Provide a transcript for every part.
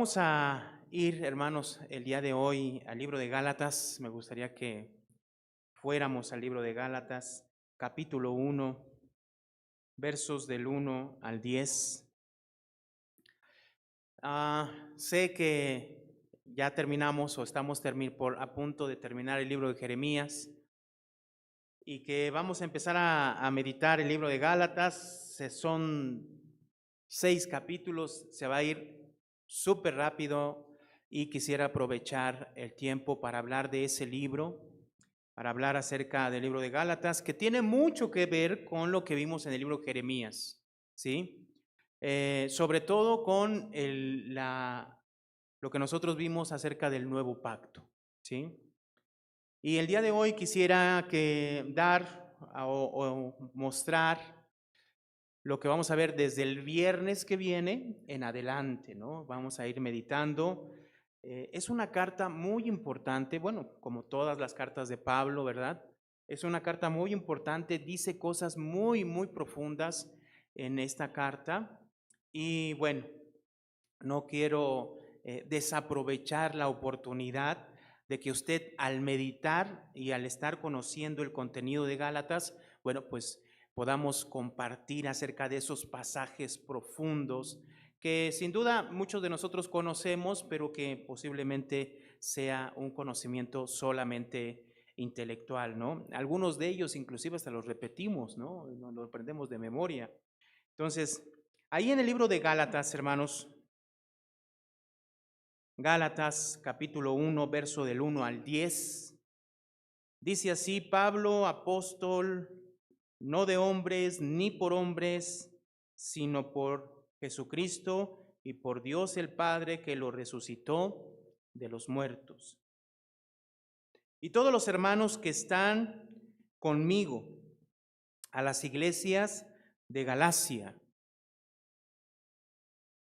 Vamos a ir, hermanos, el día de hoy al libro de Gálatas. Me gustaría que fuéramos al libro de Gálatas, capítulo 1, versos del 1 al 10. Sé que ya terminamos o estamos a punto de terminar el libro de Jeremías y que vamos a empezar a meditar el libro de Gálatas. Son 6 capítulos, se va a ir súper rápido y quisiera aprovechar el tiempo para hablar de ese libro, para hablar acerca del libro de Gálatas, que tiene mucho que ver con lo que vimos en el libro de Jeremías, ¿sí? Sobre todo con lo que nosotros vimos acerca del nuevo pacto, ¿sí? Y el día de hoy quisiera dar o mostrar lo que vamos a ver desde el viernes que viene en adelante, ¿no? Vamos a ir meditando. Es una carta muy importante, bueno, como todas las cartas de Pablo, ¿verdad? Es una carta muy importante, dice cosas muy, muy profundas en esta carta. Y bueno, no quiero desaprovechar la oportunidad de que usted al meditar y al estar conociendo el contenido de Gálatas, bueno, pues podamos compartir acerca de esos pasajes profundos que sin duda muchos de nosotros conocemos, pero que posiblemente sea un conocimiento solamente intelectual, ¿no? Algunos de ellos inclusive hasta los repetimos, ¿no? Los aprendemos de memoria. Entonces, ahí en el libro de Gálatas, hermanos, Gálatas capítulo 1, verso del 1 al 10. Dice así: Pablo, apóstol, no de hombres ni por hombres, sino por Jesucristo y por Dios el Padre que lo resucitó de los muertos. Y todos los hermanos que están conmigo a las iglesias de Galacia.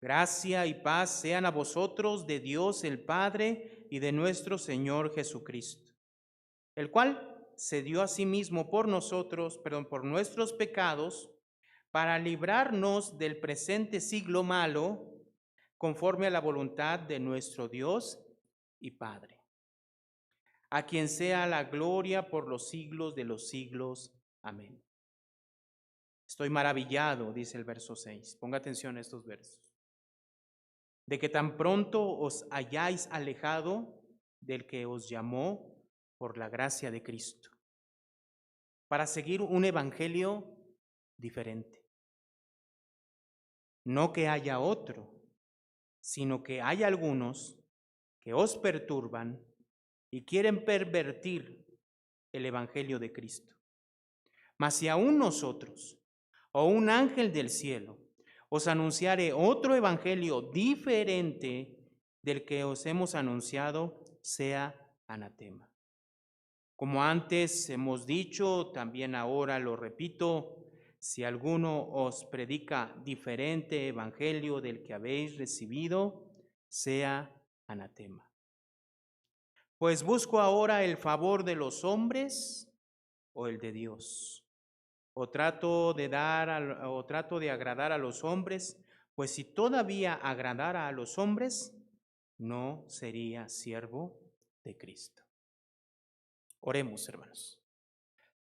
Gracia y paz sean a vosotros de Dios el Padre y de nuestro Señor Jesucristo, el cual se dio a sí mismo por nosotros, por nuestros pecados, para librarnos del presente siglo malo, conforme a la voluntad de nuestro Dios y Padre, a quien sea la gloria por los siglos de los siglos. Amén. Estoy maravillado, dice el verso 6. Ponga atención a estos versos. De que tan pronto os hayáis alejado del que os llamó por la gracia de Cristo, para seguir un evangelio diferente. No que haya otro, sino que hay algunos que os perturban y quieren pervertir el evangelio de Cristo. Mas si aún nosotros o un ángel del cielo os anunciare otro evangelio diferente del que os hemos anunciado, sea anatema. Como antes hemos dicho, también ahora lo repito: si alguno os predica diferente evangelio del que habéis recibido, sea anatema. Pues busco ahora el favor de los hombres o el de Dios. O trato de agradar a los hombres, pues si todavía agradara a los hombres, no sería siervo de Cristo. Oremos, hermanos.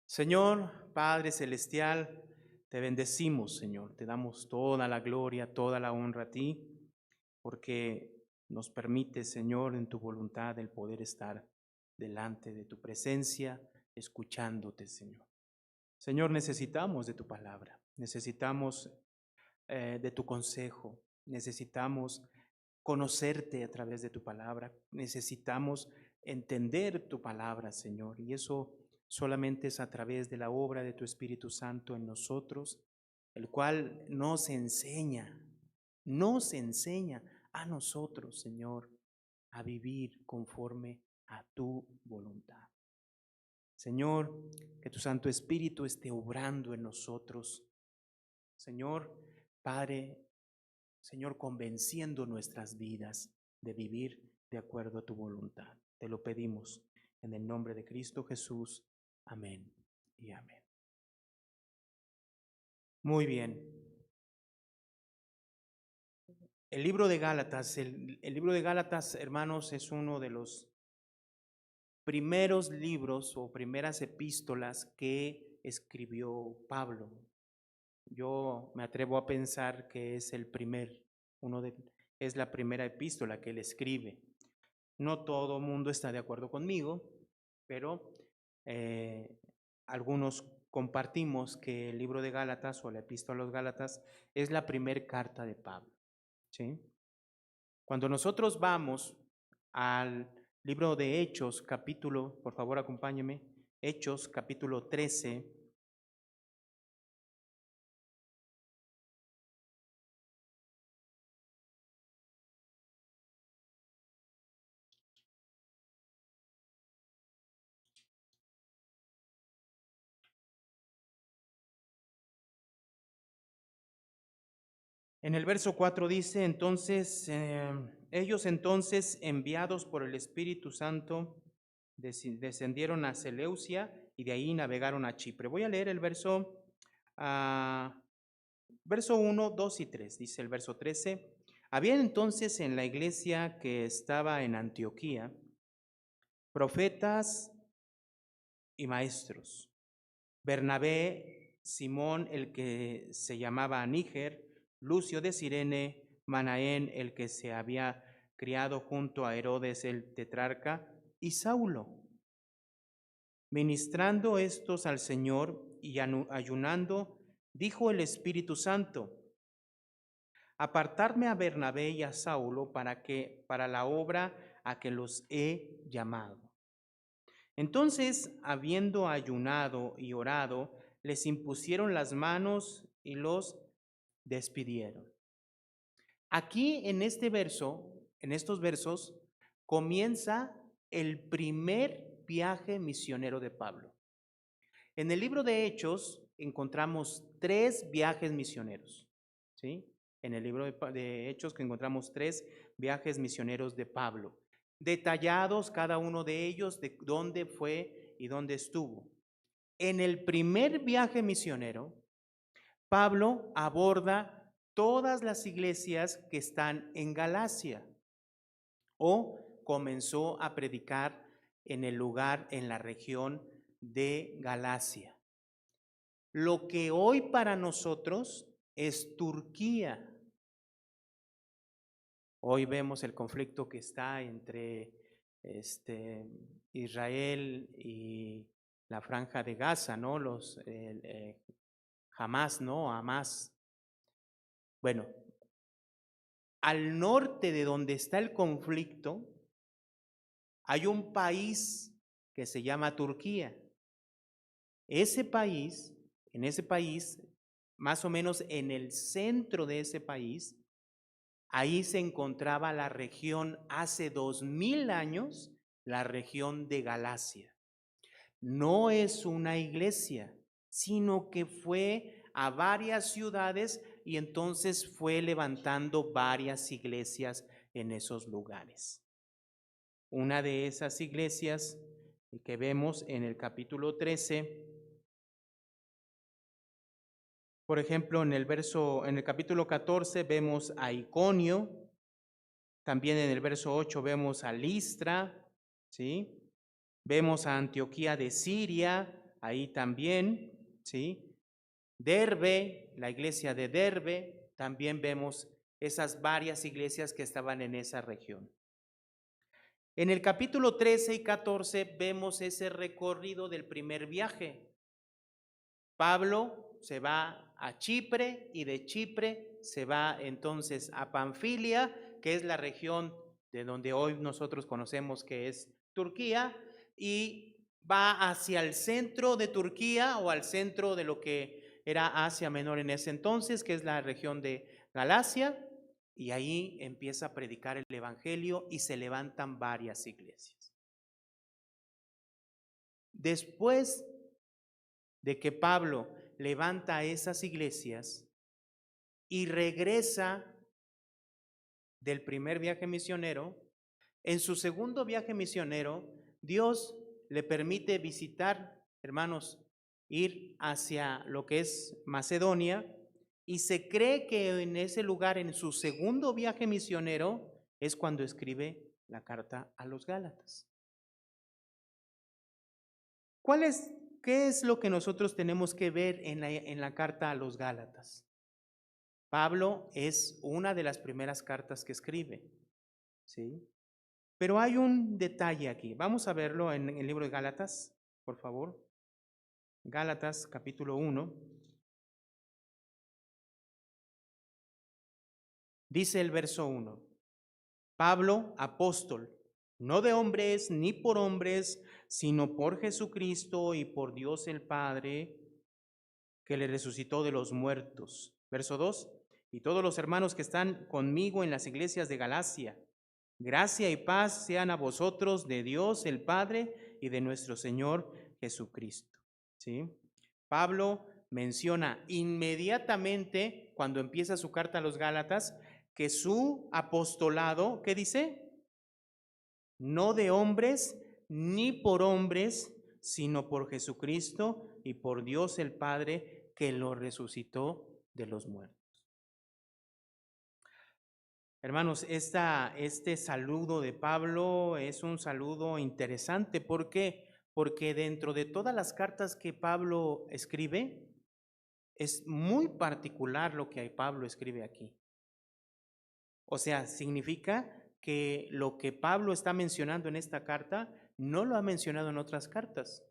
Señor, Padre Celestial, te bendecimos, Señor. Te damos toda la gloria, toda la honra a ti, porque nos permite, Señor, en tu voluntad el poder estar delante de tu presencia, escuchándote, Señor. Señor, necesitamos de tu palabra, necesitamos de tu consejo, necesitamos conocerte a través de tu palabra, necesitamos entender tu palabra, Señor, y eso solamente es a través de la obra de tu Espíritu Santo en nosotros, el cual nos enseña a nosotros, Señor, a vivir conforme a tu voluntad. Señor, que tu Santo Espíritu esté obrando en nosotros. Señor, Padre, Señor, convenciendo nuestras vidas de vivir de acuerdo a tu voluntad. Te lo pedimos en el nombre de Cristo Jesús. Amén y amén. Muy bien. El libro de Gálatas, el libro de Gálatas, hermanos, es uno de los primeros libros o primeras epístolas que escribió Pablo. Yo me atrevo a pensar que es es la primera epístola que él escribe. No todo mundo está de acuerdo conmigo, pero algunos compartimos que el libro de Gálatas o la epístola a los Gálatas es la primera carta de Pablo. ¿Sí? Cuando nosotros vamos al libro de Hechos, capítulo, por favor acompáñeme, Hechos, capítulo 13. En el verso 4 dice, entonces, ellos entonces, enviados por el Espíritu Santo, descendieron a Seleucia y de ahí navegaron a Chipre. Voy a leer el verso 1, 2 y 3. Dice el verso 13, había entonces en la iglesia que estaba en Antioquía profetas y maestros. Bernabé, Simón, el que se llamaba Níger, Lucio de Cirene, Manaén, el que se había criado junto a Herodes el tetrarca, y Saulo. Ministrando estos al Señor y ayunando, dijo el Espíritu Santo, apartarme a Bernabé y a Saulo para la obra a que los he llamado. Entonces, habiendo ayunado y orado, les impusieron las manos y los despidieron. Aquí en estos versos, comienza el primer viaje misionero de Pablo. En el libro de Hechos encontramos 3 viajes misioneros, ¿sí? En el libro de Hechos que encontramos 3 viajes misioneros de Pablo, detallados cada uno de ellos, de dónde fue y dónde estuvo. En el primer viaje misionero, Pablo aborda todas las iglesias que están en Galacia o comenzó a predicar en el lugar, en la región de Galacia. Lo que hoy para nosotros es Turquía. Hoy vemos el conflicto que está entre Israel y la franja de Gaza, ¿no? Hamas, ¿no? Hamas. Bueno, al norte de donde está el conflicto, hay un país que se llama Turquía. En ese país, más o menos en el centro de ese país, ahí se encontraba la región hace 2000 años, la región de Galacia. No es una iglesia, sino que fue a varias ciudades y entonces fue levantando varias iglesias en esos lugares. Una de esas iglesias que vemos en el capítulo 13, por ejemplo, en el capítulo 14 vemos a Iconio, también en el verso 8 vemos a Listra, ¿sí? Vemos a Antioquía de Siria, ahí también, ¿sí? Derbe, la iglesia de Derbe, también vemos esas varias iglesias que estaban en esa región. En el capítulo 13 y 14 vemos ese recorrido del primer viaje. Pablo se va a Chipre y de Chipre se va entonces a Panfilia, que es la región de donde hoy nosotros conocemos que es Turquía, y va hacia el centro de Turquía o al centro de lo que era Asia Menor en ese entonces, que es la región de Galacia, y ahí empieza a predicar el evangelio y se levantan varias iglesias. Después de que Pablo levanta esas iglesias y regresa del primer viaje misionero, en su segundo viaje misionero, Dios le permite visitar, hermanos, ir hacia lo que es Macedonia, Y se cree que en ese lugar, en su segundo viaje misionero, es cuando escribe la carta a los Gálatas. ¿Qué es lo que nosotros tenemos que ver en la carta a los Gálatas? Pablo es una de las primeras cartas que escribe, ¿sí? Pero hay un detalle aquí. Vamos a verlo en el libro de Gálatas, por favor. Gálatas, capítulo 1. Dice el verso 1. Pablo, apóstol, no de hombres ni por hombres, sino por Jesucristo y por Dios el Padre, que le resucitó de los muertos. Verso 2. Y todos los hermanos que están conmigo en las iglesias de Galacia, gracia y paz sean a vosotros de Dios el Padre y de nuestro Señor Jesucristo. ¿Sí? Pablo menciona inmediatamente, cuando empieza su carta a los Gálatas, que su apostolado, ¿qué dice? No de hombres ni por hombres, sino por Jesucristo y por Dios el Padre, que lo resucitó de los muertos. Hermanos, este saludo de Pablo es un saludo interesante. ¿Por qué? Porque dentro de todas las cartas que Pablo escribe, es muy particular lo que Pablo escribe aquí. O sea, significa que lo que Pablo está mencionando en esta carta no lo ha mencionado en otras cartas.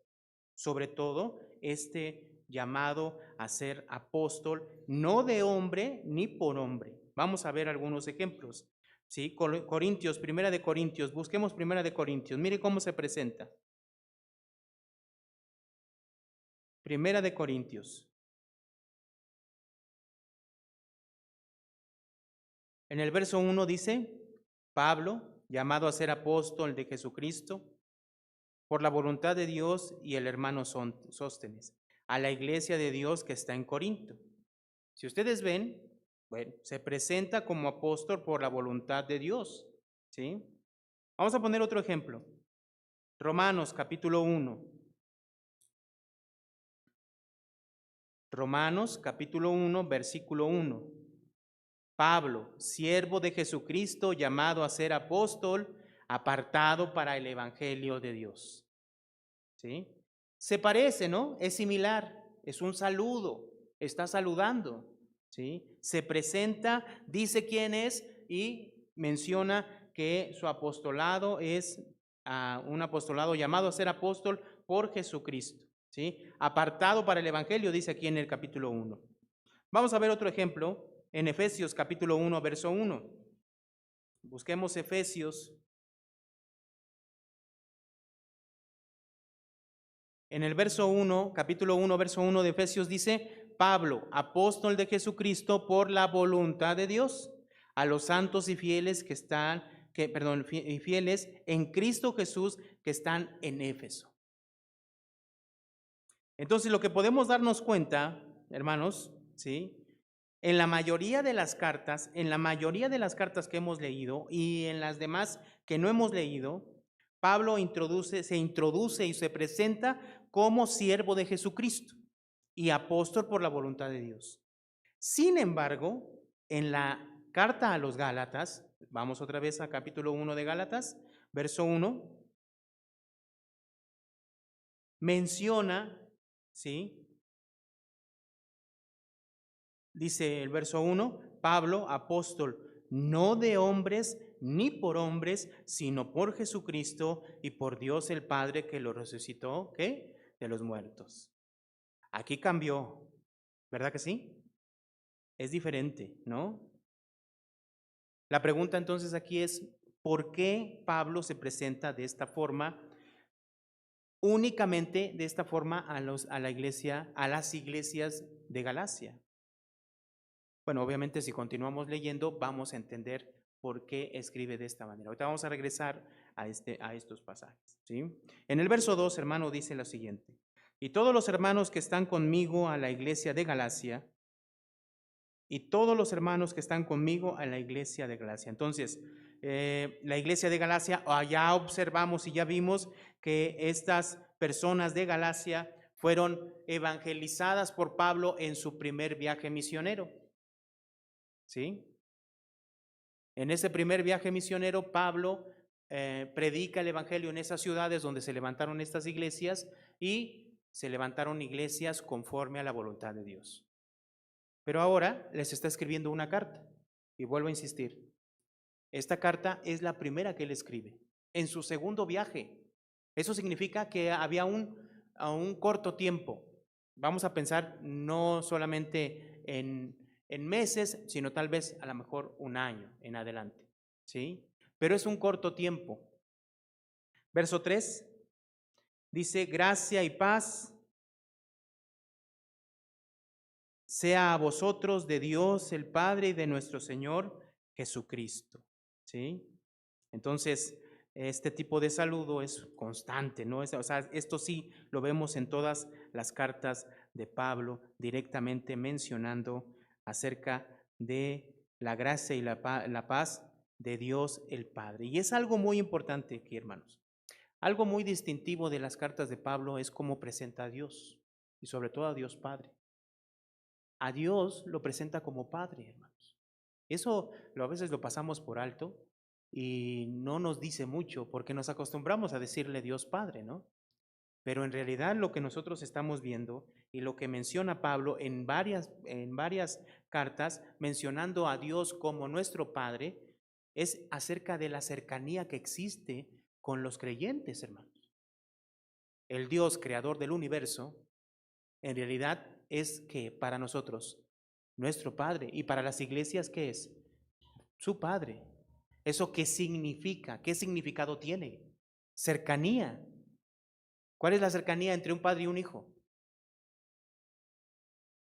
Sobre todo este llamado a ser apóstol, no de hombre ni por hombre. Vamos a ver algunos ejemplos. ¿Sí? Corintios, Primera de Corintios, busquemos Primera de Corintios. Mire cómo se presenta. Primera de Corintios. En el verso 1 dice, Pablo, llamado a ser apóstol de Jesucristo, por la voluntad de Dios, y el hermano Sóstenes, a la iglesia de Dios que está en Corinto. Si ustedes ven, bueno, se presenta como apóstol por la voluntad de Dios, ¿sí? Vamos a poner otro ejemplo. Romanos capítulo 1. Romanos capítulo 1, versículo 1. Pablo, siervo de Jesucristo, llamado a ser apóstol, apartado para el evangelio de Dios. ¿Sí? Se parece, ¿no? Es similar, es un saludo, está saludando, ¿sí? Se presenta, dice quién es y menciona que su apostolado es un apostolado llamado a ser apóstol por Jesucristo, ¿sí? Apartado para el evangelio, dice aquí en el capítulo 1. Vamos a ver otro ejemplo en Efesios capítulo 1, verso 1. Busquemos Efesios. En el verso 1, capítulo 1, verso 1 de Efesios dice, Pablo, apóstol de Jesucristo por la voluntad de Dios, a los santos y fieles fieles en Cristo Jesús que están en Éfeso. Entonces, lo que podemos darnos cuenta, hermanos, ¿sí? En la mayoría de las cartas que hemos leído y en las demás que no hemos leído, Pablo se introduce y se presenta como siervo de Jesucristo y apóstol por la voluntad de Dios. Sin embargo, en la carta a los Gálatas, vamos otra vez a capítulo 1 de Gálatas, verso 1, menciona, ¿sí? Dice el verso 1, Pablo, apóstol, no de hombres ni por hombres, sino por Jesucristo y por Dios el Padre que lo resucitó, ¿qué? De los muertos. Aquí cambió, ¿verdad que sí? Es diferente, ¿no? La pregunta entonces aquí es, ¿por qué Pablo se presenta de esta forma, únicamente de esta forma a las iglesias de Galacia? Bueno, obviamente si continuamos leyendo vamos a entender por qué escribe de esta manera. Ahorita vamos a regresar a estos pasajes, ¿sí? En el verso 2, hermano, dice lo siguiente. Y todos los hermanos que están conmigo a la iglesia de Galacia, y todos los hermanos que están conmigo a la iglesia de Galacia. Entonces, la iglesia de Galacia, ya observamos y ya vimos que estas personas de Galacia fueron evangelizadas por Pablo en su primer viaje misionero. ¿sí? En ese primer viaje misionero, Pablo predica el evangelio en esas ciudades donde se levantaron estas iglesias y se levantaron iglesias conforme a la voluntad de Dios. Pero ahora les está escribiendo una carta y vuelvo a insistir, esta carta es la primera que él escribe en su segundo viaje. Eso significa que había a un corto tiempo. Vamos a pensar no solamente en meses, sino tal vez a lo mejor un año en adelante, ¿sí? Pero es un corto tiempo. Verso 3 dice, gracia y paz sea a vosotros de Dios el Padre y de nuestro Señor Jesucristo, ¿sí? Entonces, este tipo de saludo es constante, ¿no? O sea, esto sí lo vemos en todas las cartas de Pablo, directamente mencionando acerca de la gracia y la paz de Dios el Padre. Y es algo muy importante aquí, hermanos. Algo muy distintivo de las cartas de Pablo es cómo presenta a Dios, y sobre todo a Dios Padre. A Dios lo presenta como Padre, hermanos. Eso a veces lo pasamos por alto y no nos dice mucho porque nos acostumbramos a decirle Dios Padre, ¿no? Pero en realidad lo que nosotros estamos viendo y lo que menciona Pablo en varias cartas, mencionando a Dios como nuestro Padre, es acerca de la cercanía que existe con los creyentes, hermanos. El Dios creador del universo, en realidad es que para nosotros, nuestro Padre, y para las iglesias, ¿qué es? Su Padre. ¿Eso qué significa? ¿Qué significado tiene? Cercanía. ¿Cuál es la cercanía entre un padre y un hijo?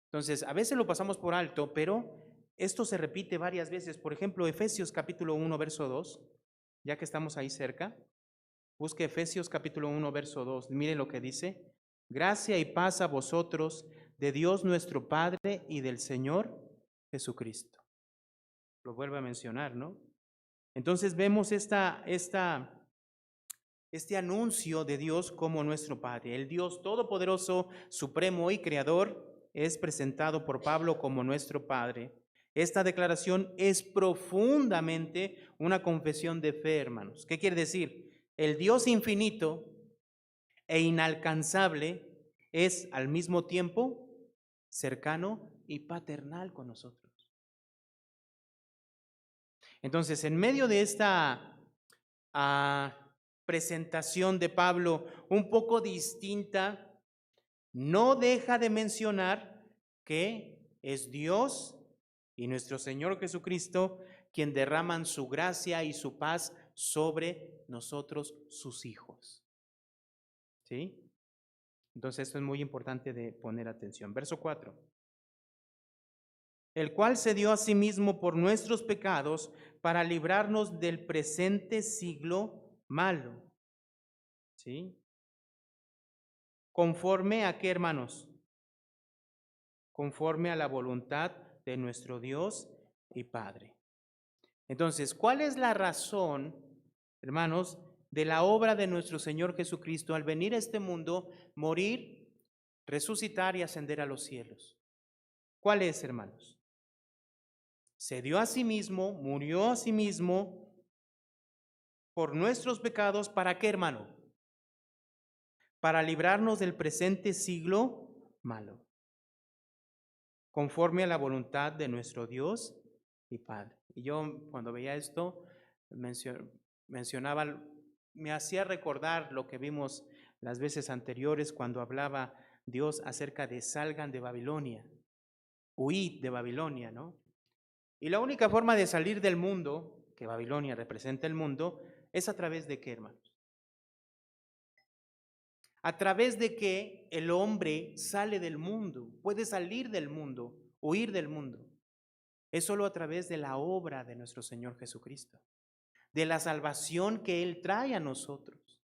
Entonces, a veces lo pasamos por alto, pero esto se repite varias veces. Por ejemplo, Efesios capítulo 1, verso 2, ya que estamos ahí cerca, busque Efesios capítulo 1, verso 2. Mire lo que dice. Gracia y paz a vosotros de Dios nuestro Padre y del Señor Jesucristo. Lo vuelve a mencionar, ¿no? Entonces vemos este anuncio de Dios como nuestro Padre. El Dios todopoderoso, supremo y creador es presentado por Pablo como nuestro Padre. Esta declaración es profundamente una confesión de fe, hermanos. ¿Qué quiere decir? El Dios infinito e inalcanzable es al mismo tiempo cercano y paternal con nosotros. Entonces, en medio de esta presentación de Pablo un poco distinta, no deja de mencionar que es Dios y nuestro Señor Jesucristo quien derraman su gracia y su paz sobre nosotros, sus hijos. ¿Sí? Entonces esto es muy importante de poner atención. Verso 4. El cual se dio a sí mismo por nuestros pecados para librarnos del presente siglo malo. ¿Sí? ¿Conforme a qué, hermanos? Conforme a la voluntad de nuestro Dios y Padre. Entonces, ¿cuál es la razón, hermanos, de la obra de nuestro Señor Jesucristo al venir a este mundo, morir, resucitar y ascender a los cielos? ¿Cuál es, hermanos? Se dio a sí mismo, murió a sí mismo por nuestros pecados, ¿para qué, hermano? Para librarnos del presente siglo malo, conforme a la voluntad de nuestro Dios y Padre. Y yo cuando veía esto, mencionaba, me hacía recordar lo que vimos las veces anteriores cuando hablaba Dios acerca de salgan de Babilonia, huid de Babilonia, ¿no? Y la única forma de salir del mundo, que Babilonia representa el mundo, es a través de qué, hermanos? A través de que el hombre sale del mundo, puede salir del mundo, huir del mundo. Es solo a través de la obra de nuestro Señor Jesucristo, de la salvación que Él trae a nosotros.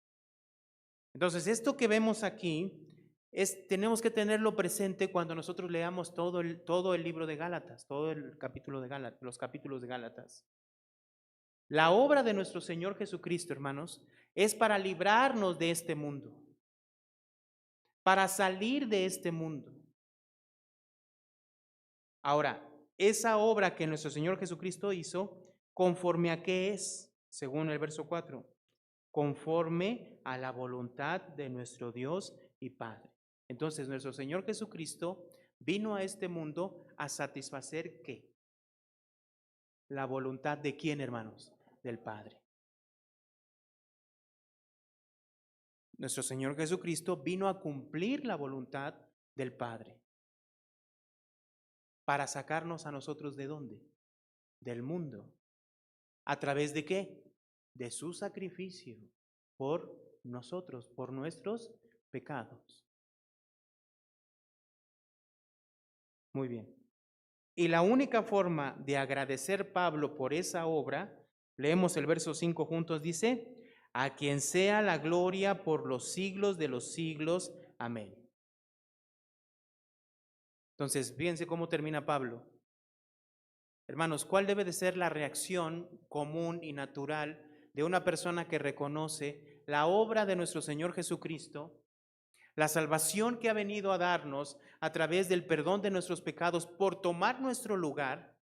Entonces, esto que vemos aquí, tenemos que tenerlo presente cuando nosotros leamos todo el libro de Gálatas, todo el capítulo de Gálatas, los capítulos de Gálatas. La obra de nuestro Señor Jesucristo, hermanos, es para librarnos de este mundo, para salir de este mundo. Ahora, esa obra que nuestro Señor Jesucristo hizo, ¿conforme a qué es? Según el verso 4, conforme a la voluntad de nuestro Dios y Padre. Entonces, nuestro Señor Jesucristo vino a este mundo a satisfacer ¿qué? La voluntad de quién, hermanos? Del Padre. Nuestro Señor Jesucristo vino a cumplir la voluntad del Padre. Para sacarnos a nosotros ¿de dónde? Del mundo. ¿A través de qué? De su sacrificio por nosotros, por nuestros pecados. Muy bien. Y la única forma de agradecer Pablo por esa obra, leemos el verso 5 juntos, dice, a quien sea la gloria por los siglos de los siglos. Amén. Entonces, fíjense cómo termina Pablo. Hermanos, ¿cuál debe de ser la reacción común y natural de una persona que reconoce la obra de nuestro Señor Jesucristo, la salvación que ha venido a darnos a través del perdón de nuestros pecados por tomar nuestro lugar?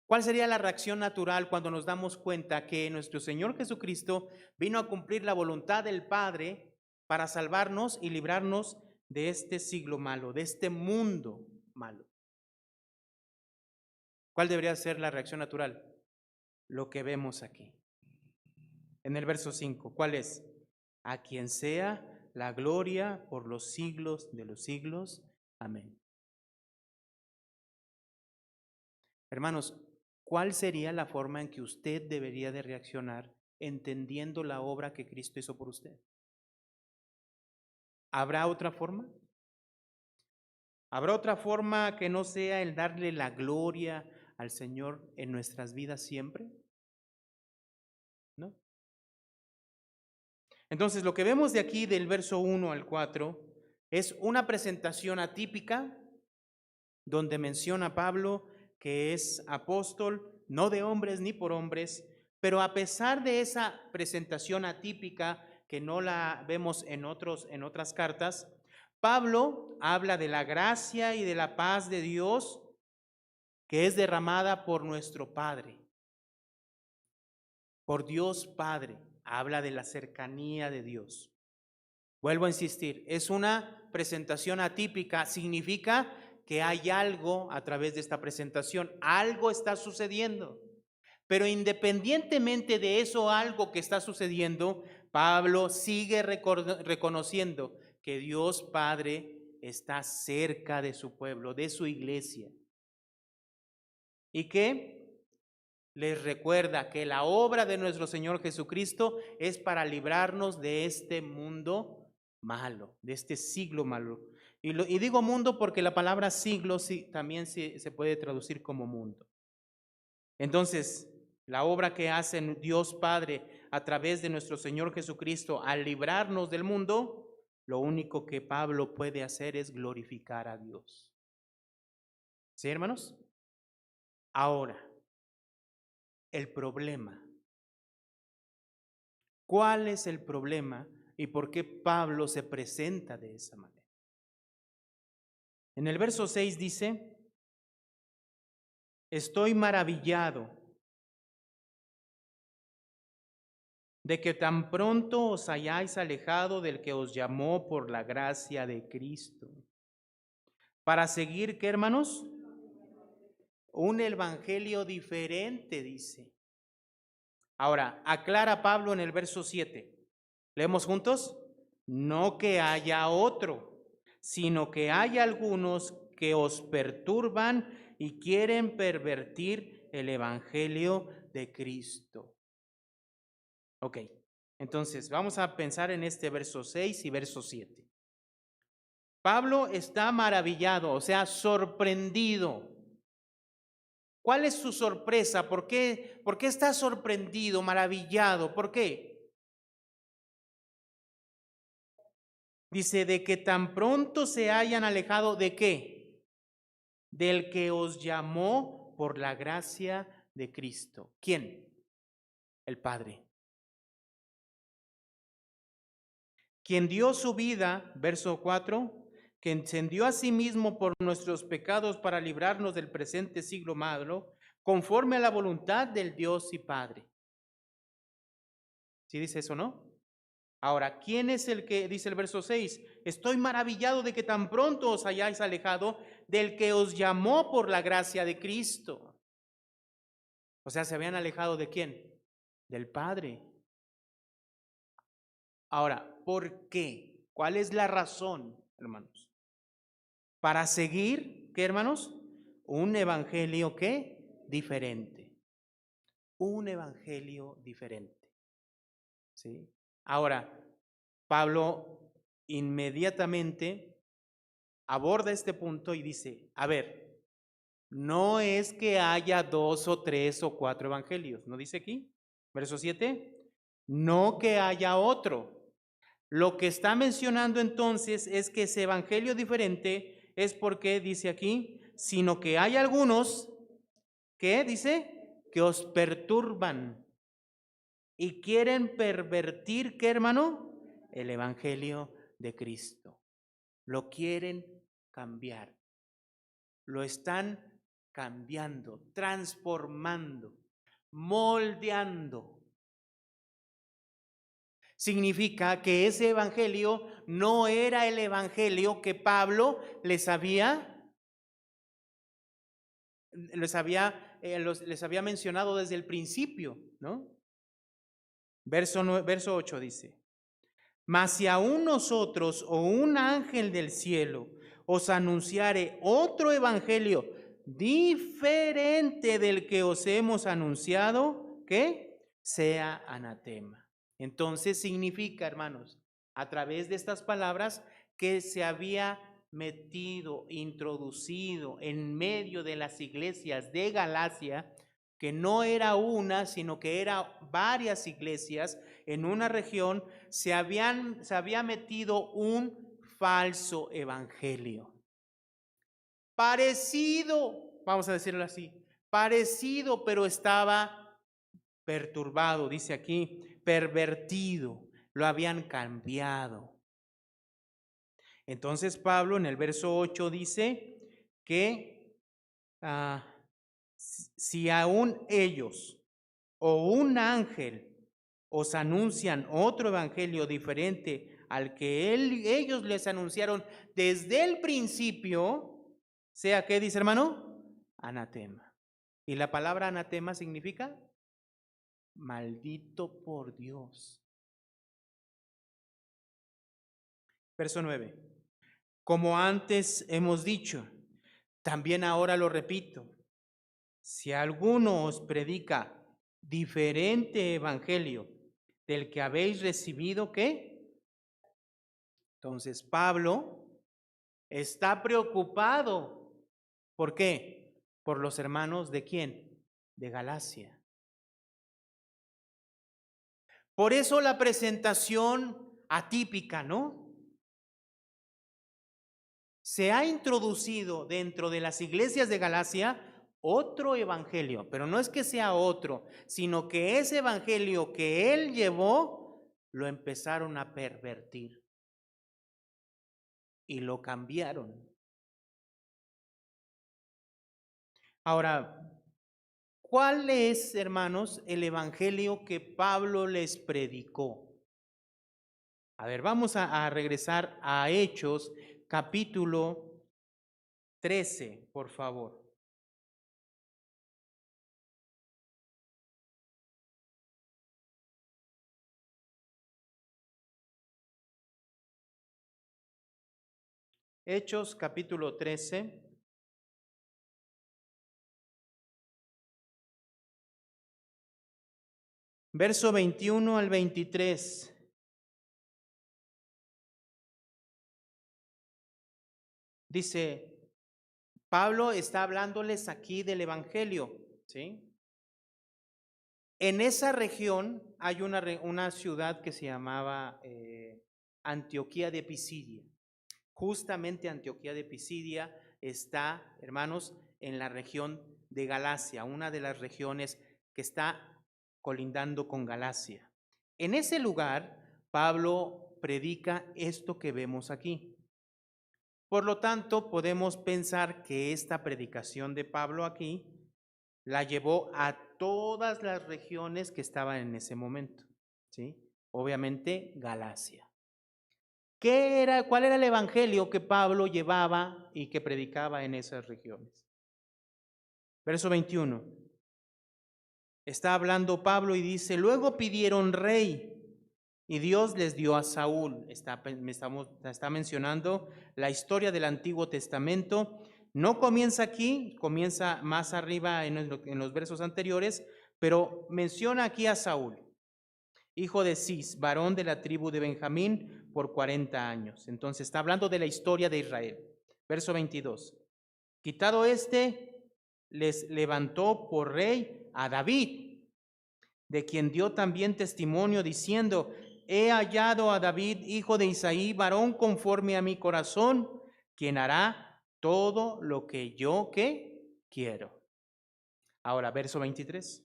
¿Cuál sería la reacción natural cuando nos damos cuenta que nuestro Señor Jesucristo vino a cumplir la voluntad del Padre para salvarnos y librarnos de este siglo malo, de este mundo malo? ¿Cuál debería ser la reacción natural? Lo que vemos aquí. En el verso 5, ¿cuál es? A quien sea la gloria por los siglos de los siglos. Amén. Hermanos, ¿cuál sería la forma en que usted debería de reaccionar entendiendo la obra que Cristo hizo por usted? ¿Habrá otra forma? ¿Habrá otra forma que no sea el darle la gloria al Señor en nuestras vidas siempre? ¿No? Entonces, lo que vemos de aquí del verso 1 al 4 es una presentación atípica donde menciona Pablo que es apóstol, no de hombres ni por hombres, pero a pesar de esa presentación atípica que no la vemos en otras cartas, Pablo habla de la gracia y de la paz de Dios que es derramada por nuestro Padre, por Dios Padre. Habla de la cercanía de Dios. Vuelvo a insistir, es una presentación atípica, significa que hay algo a través de esta presentación, algo está sucediendo. Pero independientemente de eso, algo que está sucediendo, Pablo sigue reconociendo que Dios Padre está cerca de su pueblo, de su iglesia. Y que les recuerda que la obra de nuestro Señor Jesucristo es para librarnos de este mundo malo, de este siglo malo. Y digo mundo porque la palabra siglo también se puede traducir como mundo. Entonces, la obra que hace Dios Padre a través de nuestro Señor Jesucristo al librarnos del mundo, lo único que Pablo puede hacer es glorificar a Dios. ¿Sí, hermanos? Ahora, el problema. ¿Cuál es el problema y por qué Pablo se presenta de esa manera? En el verso 6 dice, estoy maravillado de que tan pronto os hayáis alejado del que os llamó por la gracia de Cristo, para seguir, ¿qué, hermanos? Un evangelio diferente, dice. Ahora, aclara Pablo en el verso 7. ¿Leemos juntos? No que haya otro, sino que hay algunos que os perturban y quieren pervertir el evangelio de Cristo. Ok, entonces vamos a pensar en este verso 6 y verso 7. Pablo está maravillado, o sea, sorprendido. ¿Cuál es su sorpresa? ¿Por qué está sorprendido, maravillado? ¿Por qué? Dice, de que tan pronto se hayan alejado, ¿de qué? Del que os llamó por la gracia de Cristo. ¿Quién? El Padre. Quien dio su vida, verso 4, que encendió a sí mismo por nuestros pecados para librarnos del presente siglo malo, conforme a la voluntad del Dios y Padre. ¿Sí dice eso, no? Ahora, ¿quién es el que, dice el verso 6, estoy maravillado de que tan pronto os hayáis alejado del que os llamó por la gracia de Cristo? O sea, ¿se habían alejado de quién? Del Padre. Ahora, ¿por qué? ¿Cuál es la razón, hermanos? Para seguir, ¿qué, hermanos? Un evangelio, ¿qué? Diferente. Un evangelio diferente. ¿Sí? Ahora, Pablo inmediatamente aborda este punto y dice, a ver, no es que haya 2 o 3 o 4 evangelios, ¿no dice aquí? Verso 7, no que haya otro. Lo que está mencionando entonces es que ese evangelio diferente es porque, dice aquí, sino que hay algunos que, dice, que os perturban y quieren pervertir, ¿qué, hermano? El evangelio de Cristo. Lo quieren cambiar. Lo están cambiando, transformando, moldeando. Significa que ese evangelio no era el evangelio que Pablo les había mencionado desde el principio, ¿no? Verso 8 dice, mas si aún nosotros o un ángel del cielo os anunciare otro evangelio diferente del que os hemos anunciado, ¿qué? Sea anatema. Entonces significa, hermanos, a través de estas palabras, que se había metido, introducido en medio de las iglesias de Galacia, que no era una, sino que eran varias iglesias en una región, se había metido un falso evangelio. Parecido, vamos a decirlo así, parecido, pero estaba perturbado, dice aquí, pervertido, lo habían cambiado. Entonces Pablo en el verso 8 dice que si aún ellos o un ángel os anuncian otro evangelio diferente al que ellos les anunciaron desde el principio, sea que dice, hermano, anatema. Y la palabra anatema significa maldito por Dios. Verso 9. Como antes hemos dicho, también ahora lo repito, si alguno os predica diferente evangelio del que habéis recibido, ¿qué? Entonces Pablo está preocupado. ¿Por qué? Por los hermanos de quién? De Galacia. Por eso la presentación atípica, ¿no? Se ha introducido dentro de las iglesias de Galacia otro evangelio, pero no es que sea otro, sino que ese evangelio que él llevó lo empezaron a pervertir y lo cambiaron. Ahora, ¿cuál es, hermanos, el evangelio que Pablo les predicó? A ver, vamos a regresar a Hechos, capítulo 13, por favor. Hechos, capítulo 13. Verso 21 al 23. Dice, Pablo está hablándoles aquí del evangelio, ¿sí? En esa región hay una ciudad que se llamaba Antioquía de Pisidia. Justamente Antioquía de Pisidia está, hermanos, en la región de Galacia, una de las regiones que está colindando con Galacia. En ese lugar, Pablo predica esto que vemos aquí. Por lo tanto, podemos pensar que esta predicación de Pablo aquí la llevó a todas las regiones que estaban en ese momento, ¿sí? Obviamente, Galacia. ¿Cuál era el evangelio que Pablo llevaba y que predicaba en esas regiones? Verso 21. Está hablando Pablo y dice: luego pidieron rey y Dios les dio a Saúl. Está mencionando la historia del Antiguo Testamento. No comienza aquí, comienza más arriba en los versos anteriores, pero menciona aquí a Saúl, hijo de Cis, varón de la tribu de Benjamín, por 40 años. Entonces está hablando de la historia de Israel. Verso 22. Quitado les levantó por rey a David, de quien dio también testimonio diciendo: he hallado a David, hijo de Isaí, varón conforme a mi corazón, quien hará todo lo que yo quiero. Ahora, verso 23.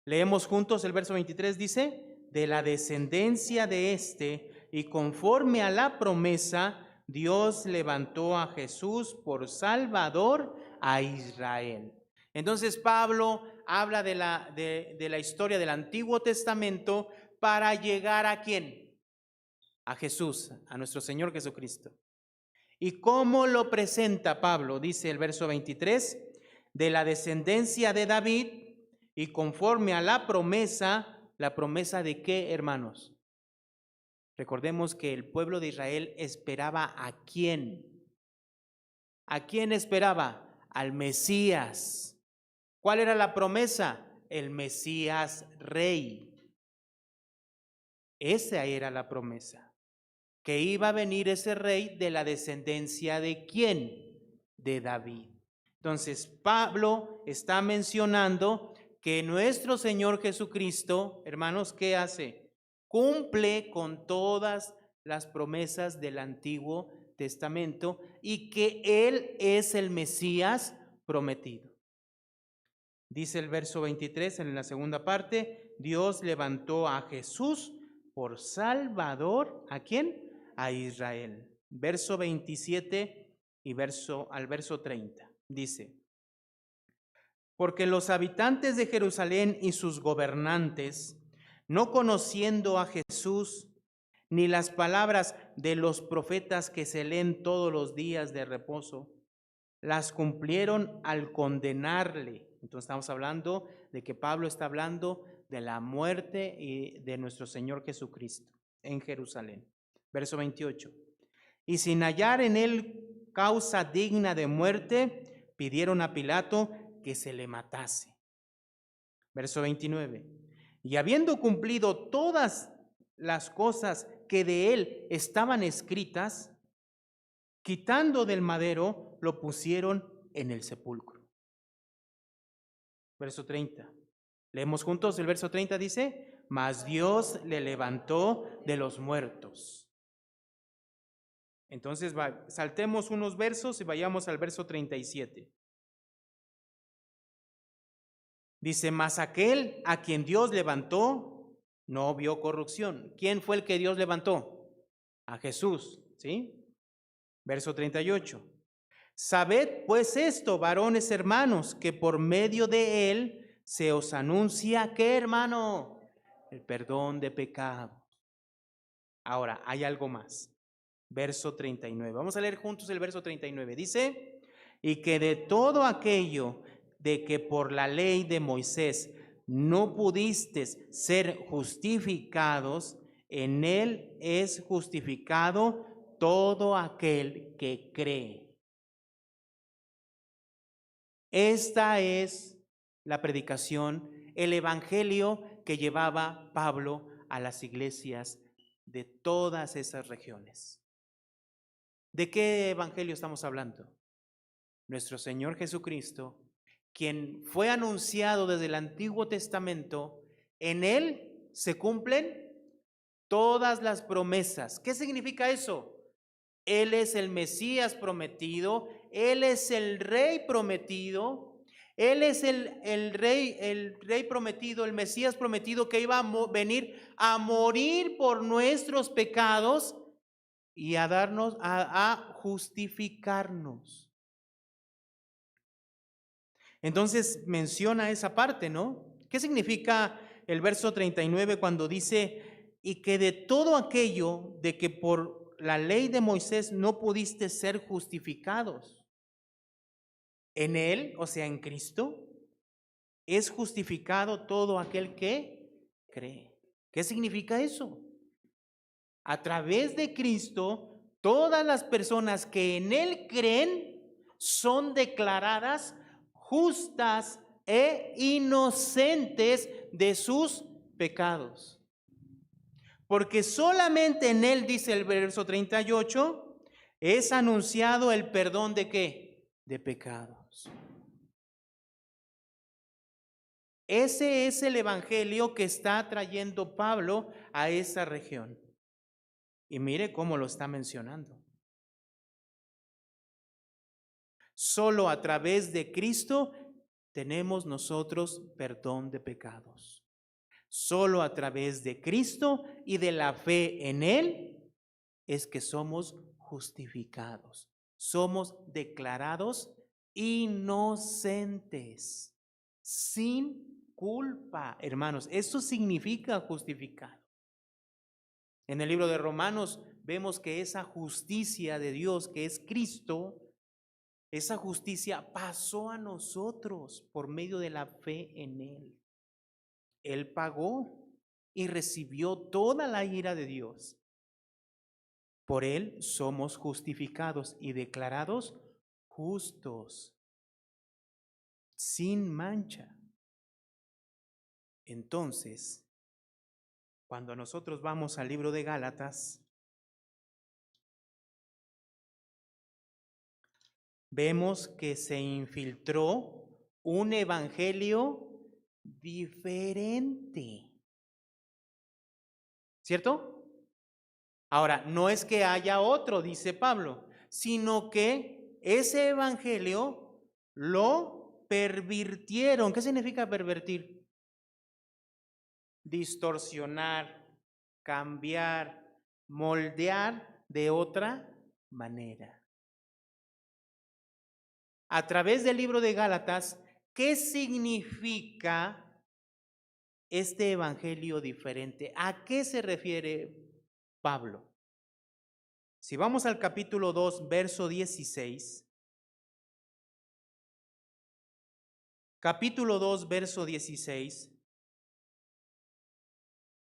Leemos juntos el verso 23, dice: de la descendencia de y conforme a la promesa, Dios levantó a Jesús por Salvador a Israel. Entonces Pablo habla de la historia del Antiguo Testamento para llegar ¿a quién? A Jesús, a nuestro Señor Jesucristo. ¿Y cómo lo presenta Pablo? Dice el verso 23, de la descendencia de David y conforme a la promesa de ¿qué, hermanos? Recordemos que el pueblo de Israel esperaba ¿a quién? ¿A quién esperaba? Al Mesías. ¿Cuál era la promesa? El Mesías rey. Esa era la promesa, que iba a venir ese rey de la descendencia ¿de quién? De David. Entonces Pablo está mencionando que nuestro Señor Jesucristo, hermanos, ¿qué hace? Cumple con todas las promesas del Antiguo Testamento y que Él es el Mesías prometido. Dice el verso 23 en la segunda parte: Dios levantó a Jesús por Salvador, ¿a quién? A Israel. Verso 27 y al verso 30. Dice: porque los habitantes de Jerusalén y sus gobernantes, no conociendo a Jesús, ni las palabras de los profetas que se leen todos los días de reposo, las cumplieron al condenarle. Entonces estamos hablando de que Pablo está hablando de la muerte de nuestro Señor Jesucristo en Jerusalén. Verso 28. Y sin hallar en él causa digna de muerte, pidieron a Pilato que se le matase. Verso 29. Y habiendo cumplido todas las cosas que de él estaban escritas, quitando del madero, lo pusieron en el sepulcro. Verso 30. Leemos juntos el verso 30, dice: mas Dios le levantó de los muertos. Entonces saltemos unos versos y vayamos al verso 37. Dice: mas aquel a quien Dios levantó no vio corrupción. ¿Quién fue el que Dios levantó? A Jesús, ¿sí? Verso 38. Sabed pues esto, varones hermanos, que por medio de él se os anuncia, ¿qué, hermano? El perdón de pecados. Ahora, hay algo más. Verso 39. Vamos a leer juntos el verso 39. Dice: y que de todo aquello de que por la ley de Moisés no pudisteis ser justificados, en él es justificado todo aquel que cree. Esta es la predicación, el evangelio que llevaba Pablo a las iglesias de todas esas regiones. ¿De qué evangelio estamos hablando? Nuestro Señor Jesucristo, quien fue anunciado desde el Antiguo Testamento, en él se cumplen todas las promesas. ¿Qué significa eso? Él es el Mesías prometido, Él es el Rey prometido, Él es el Rey prometido, el Mesías prometido que iba a venir a morir por nuestros pecados y a darnos, a justificarnos. Entonces menciona esa parte, ¿no? ¿Qué significa el verso 39 cuando dice, y que de todo aquello de que por la ley de Moisés no pudiste ser justificados? En él, o sea, en Cristo, es justificado todo aquel que cree. ¿Qué significa eso? A través de Cristo, todas las personas que en él creen son declaradas justas e inocentes de sus pecados. Porque solamente en él, dice el verso 38, es anunciado el perdón de ¿qué? De pecados. Ese es el evangelio que está trayendo Pablo a esa región. Y mire cómo lo está mencionando. Solo a través de Cristo tenemos nosotros perdón de pecados. Solo a través de Cristo y de la fe en Él es que somos justificados. Somos declarados inocentes, sin culpa, hermanos. Eso significa justificado. En el libro de Romanos vemos que esa justicia de Dios, que es Cristo, esa justicia pasó a nosotros por medio de la fe en Él. Él pagó y recibió toda la ira de Dios. Por Él somos justificados y declarados justos, sin mancha. Entonces, cuando nosotros vamos al libro de Gálatas, vemos que se infiltró un evangelio diferente. ¿Cierto? Ahora, no es que haya otro, dice Pablo, sino que ese evangelio lo pervirtieron. ¿Qué significa pervertir? Distorsionar, cambiar, moldear de otra manera. A través del libro de Gálatas, ¿qué significa este evangelio diferente? ¿A qué se refiere Pablo? Si vamos al capítulo 2, verso 16. Capítulo 2, verso 16.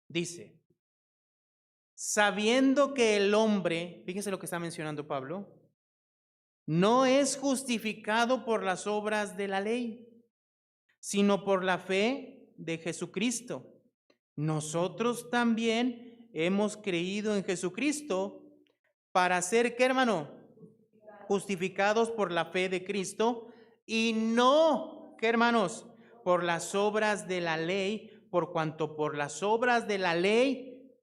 Dice, sabiendo que el hombre, fíjense lo que está mencionando Pablo, no es justificado por las obras de la ley, sino por la fe de Jesucristo. Nosotros también hemos creído en Jesucristo para ser, ¿qué, hermano? Justificados por la fe de Cristo y no, ¿qué, hermanos? Por las obras de la ley, por cuanto por las obras de la ley.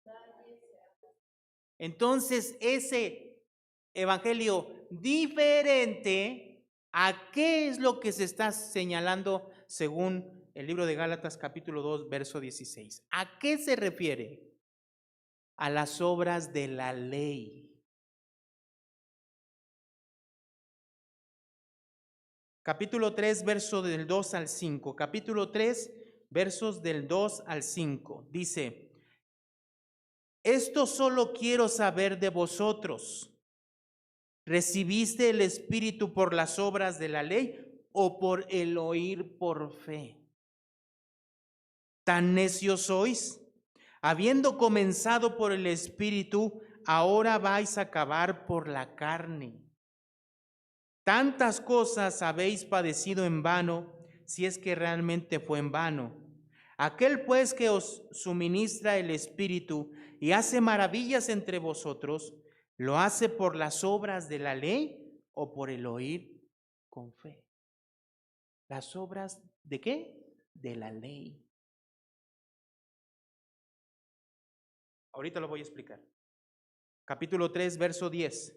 Entonces, ese evangelio diferente, ¿a qué es lo que se está señalando según el libro de Gálatas capítulo 2, verso 16? ¿A qué se refiere? A las obras de la ley. Capítulo 3, verso del 2 al 5. Capítulo 3, versos del 2 al 5. Dice, esto solo quiero saber de vosotros. ¿Recibiste el Espíritu por las obras de la ley o por el oír por fe? ¿Tan necios sois? Habiendo comenzado por el Espíritu, ahora vais a acabar por la carne. Tantas cosas habéis padecido en vano, si es que realmente fue en vano. Aquel pues que os suministra el Espíritu y hace maravillas entre vosotros, ¿lo hace por las obras de la ley o por el oír con fe? ¿Las obras de qué? De la ley. Ahorita lo voy a explicar. Capítulo 3, verso 10.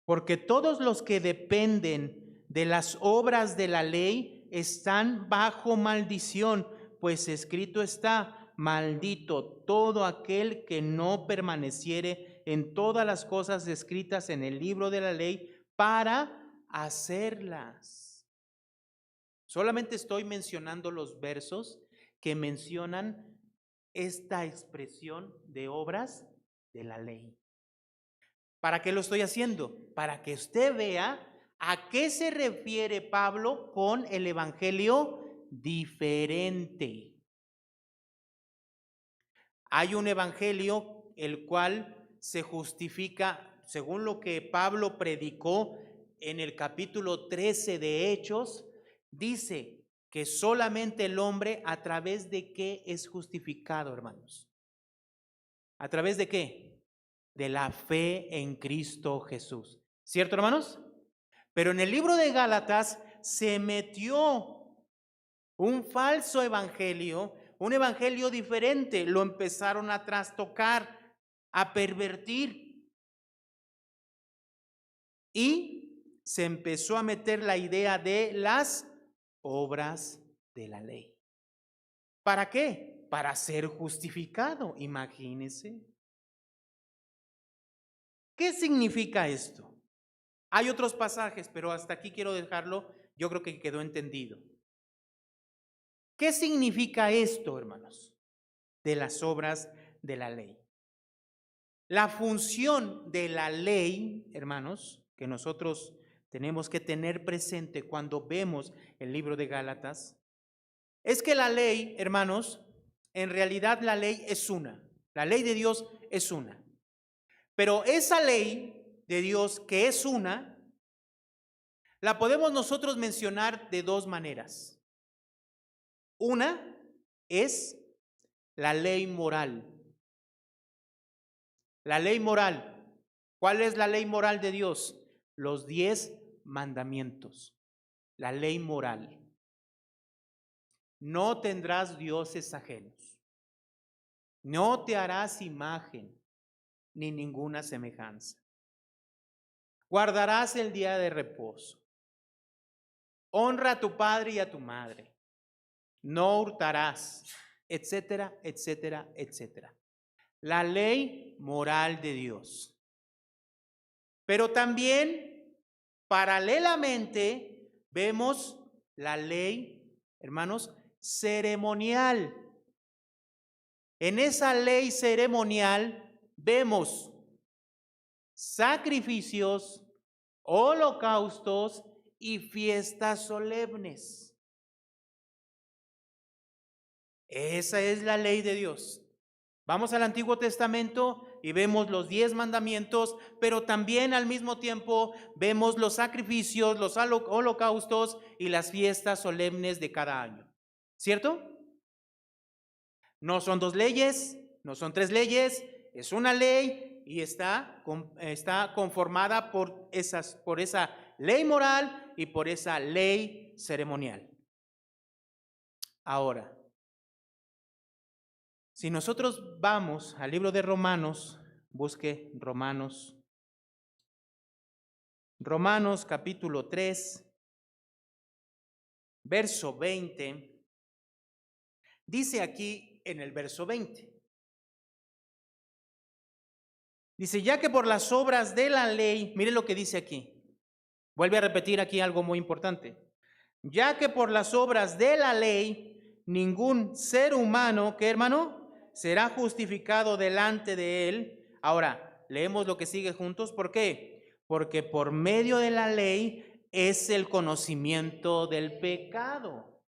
Porque todos los que dependen de las obras de la ley están bajo maldición, pues escrito está, maldito todo aquel que no permaneciere en todas las cosas escritas en el libro de la ley para hacerlas. Solamente estoy mencionando los versos que mencionan esta expresión de obras de la ley. ¿Para qué lo estoy haciendo? Para que usted vea a qué se refiere Pablo con el evangelio diferente. Hay un evangelio el cual se justifica según lo que Pablo predicó en el capítulo 13 de Hechos. Dice que solamente el hombre, ¿a través de qué es justificado, hermanos? ¿A través de qué? De la fe en Cristo Jesús. ¿Cierto, hermanos? Pero en el libro de Gálatas se metió un falso evangelio, un evangelio diferente. Lo empezaron a trastocar, a pervertir. Y se empezó a meter la idea de las obras de la ley. ¿Para qué? Para ser justificado, imagínense. ¿Qué significa esto? Hay otros pasajes, pero hasta aquí quiero dejarlo. Yo creo que quedó entendido. ¿Qué significa esto, hermanos, de las obras de la ley? La función de la ley, hermanos, que nosotros tenemos que tener presente cuando vemos el libro de Gálatas, es que la ley, hermanos, en realidad la ley es una. La ley de Dios es una. Pero esa ley de Dios que es una, la podemos nosotros mencionar de dos maneras. Una es la ley moral. La ley moral. ¿Cuál es la ley moral de Dios? Los 10 mandamientos. La ley moral. No tendrás dioses ajenos. No te harás imagen ni ninguna semejanza. Guardarás el día de reposo. Honra a tu padre y a tu madre. No hurtarás, etcétera, etcétera, etcétera. La ley moral de Dios. Pero también, paralelamente, vemos la ley, hermanos, ceremonial. En esa ley ceremonial vemos sacrificios, holocaustos y fiestas solemnes. Esa es la ley de Dios. Vamos al Antiguo Testamento y vemos los 10 mandamientos, pero también al mismo tiempo vemos los sacrificios, los holocaustos y las fiestas solemnes de cada año. ¿Cierto? No son 2 leyes, no son 3 leyes, es una ley y está conformada por esa ley moral y por esa ley ceremonial. Ahora, si nosotros vamos al libro de Romanos, busque Romanos capítulo 3, verso 20, dice aquí en el verso 20, dice, ya que por las obras de la ley, mire lo que dice aquí, vuelve a repetir aquí algo muy importante, ya que por las obras de la ley, ningún ser humano, ¿qué, hermano?, será justificado delante de él. Ahora, leemos lo que sigue juntos. ¿Por qué? Porque por medio de la ley es el conocimiento del pecado.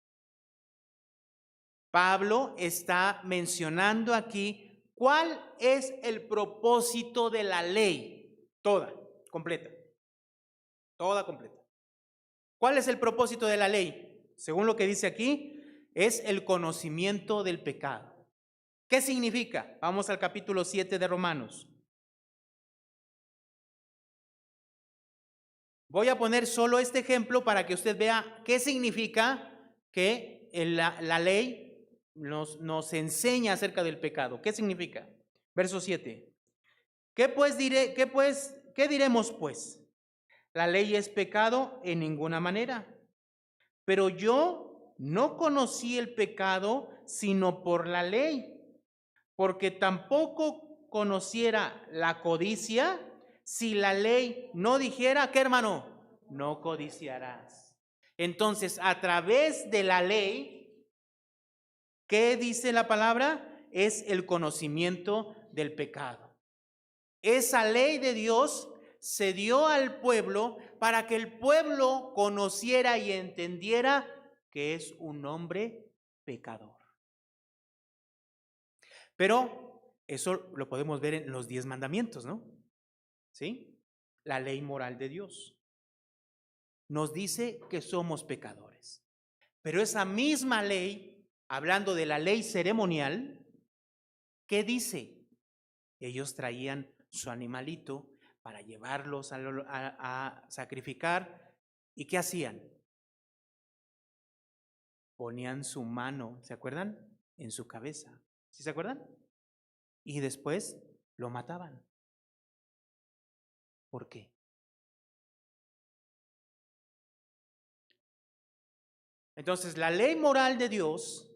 Pablo está mencionando aquí cuál es el propósito de la ley. Toda completa. ¿Cuál es el propósito de la ley? Según lo que dice aquí, es el conocimiento del pecado. ¿Qué significa? Vamos al capítulo 7 de Romanos. Voy a poner solo este ejemplo para que usted vea qué significa que la ley nos enseña acerca del pecado. ¿Qué significa? Verso 7. ¿Qué diremos pues? La ley es pecado en ninguna manera. Pero yo no conocí el pecado sino por la ley, porque tampoco conociera la codicia si la ley no dijera, ¿qué, hermano? No codiciarás. Entonces, a través de la ley, ¿qué dice la palabra? Es el conocimiento del pecado. Esa ley de Dios se dio al pueblo para que el pueblo conociera y entendiera que es un hombre pecador. Pero eso lo podemos ver en los 10 mandamientos, ¿no? ¿Sí? La ley moral de Dios nos dice que somos pecadores. Pero esa misma ley, hablando de la ley ceremonial, ¿qué dice? Ellos traían su animalito para llevarlos a sacrificar. ¿Y qué hacían? Ponían su mano, ¿se acuerdan? En su cabeza. ¿Sí se acuerdan? Y después lo mataban. ¿Por qué? Entonces, la ley moral de Dios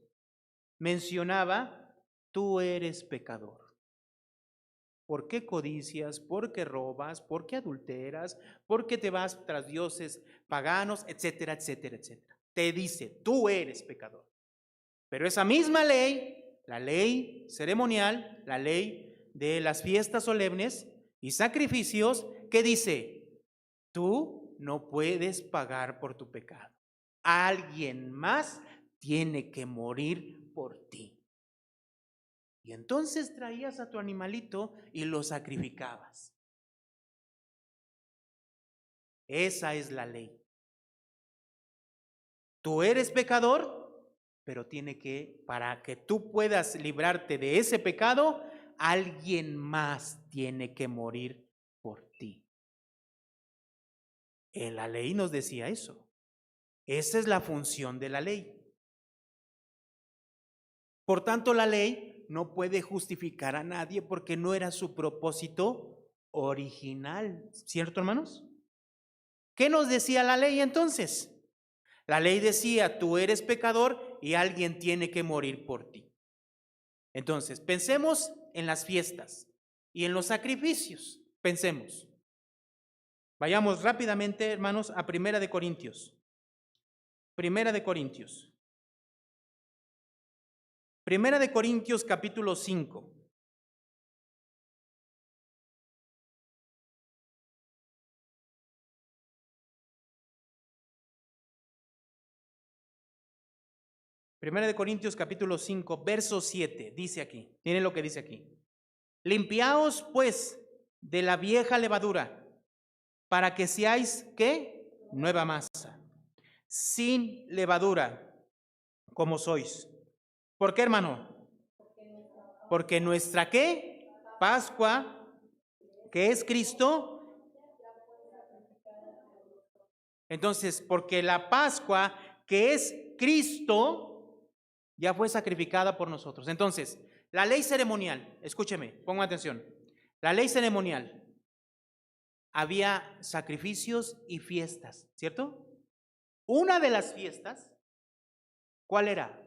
mencionaba, tú eres pecador. ¿Por qué codicias? ¿Por qué robas? ¿Por qué adulteras? ¿Por qué te vas tras dioses paganos? Etcétera, etcétera, etcétera. Te dice, tú eres pecador. Pero esa misma ley, la ley ceremonial, la ley de las fiestas solemnes y sacrificios, ¿qué dice? Tú no puedes pagar por tu pecado. Alguien más tiene que morir por ti. Y entonces traías a tu animalito y lo sacrificabas. Esa es la ley. Tú eres pecador, pero tiene que, para que tú puedas librarte de ese pecado, alguien más tiene que morir por ti. En la ley nos decía eso. Esa es la función de la ley. Por tanto, la ley no puede justificar a nadie porque no era su propósito original. ¿Cierto, hermanos? ¿Qué nos decía la ley entonces? La ley decía, tú eres pecador y alguien tiene que morir por ti. Entonces, pensemos en las fiestas y en los sacrificios. Pensemos. Vayamos rápidamente, hermanos, a Primera de Corintios. Primera de Corintios. Primera de Corintios capítulo 5. Primera de Corintios capítulo 5, verso 7, dice aquí, miren lo que dice aquí. Limpiaos pues de la vieja levadura, para que seáis, ¿qué? Nueva masa, sin levadura, como sois. ¿Por qué, hermano? Porque nuestra, ¿qué? Pascua, que es Cristo. Entonces, porque la Pascua, que es Cristo, ya fue sacrificada por nosotros. Entonces, la ley ceremonial, escúcheme, pongan atención. La ley ceremonial, había sacrificios y fiestas, ¿cierto? Una de las fiestas, ¿cuál era?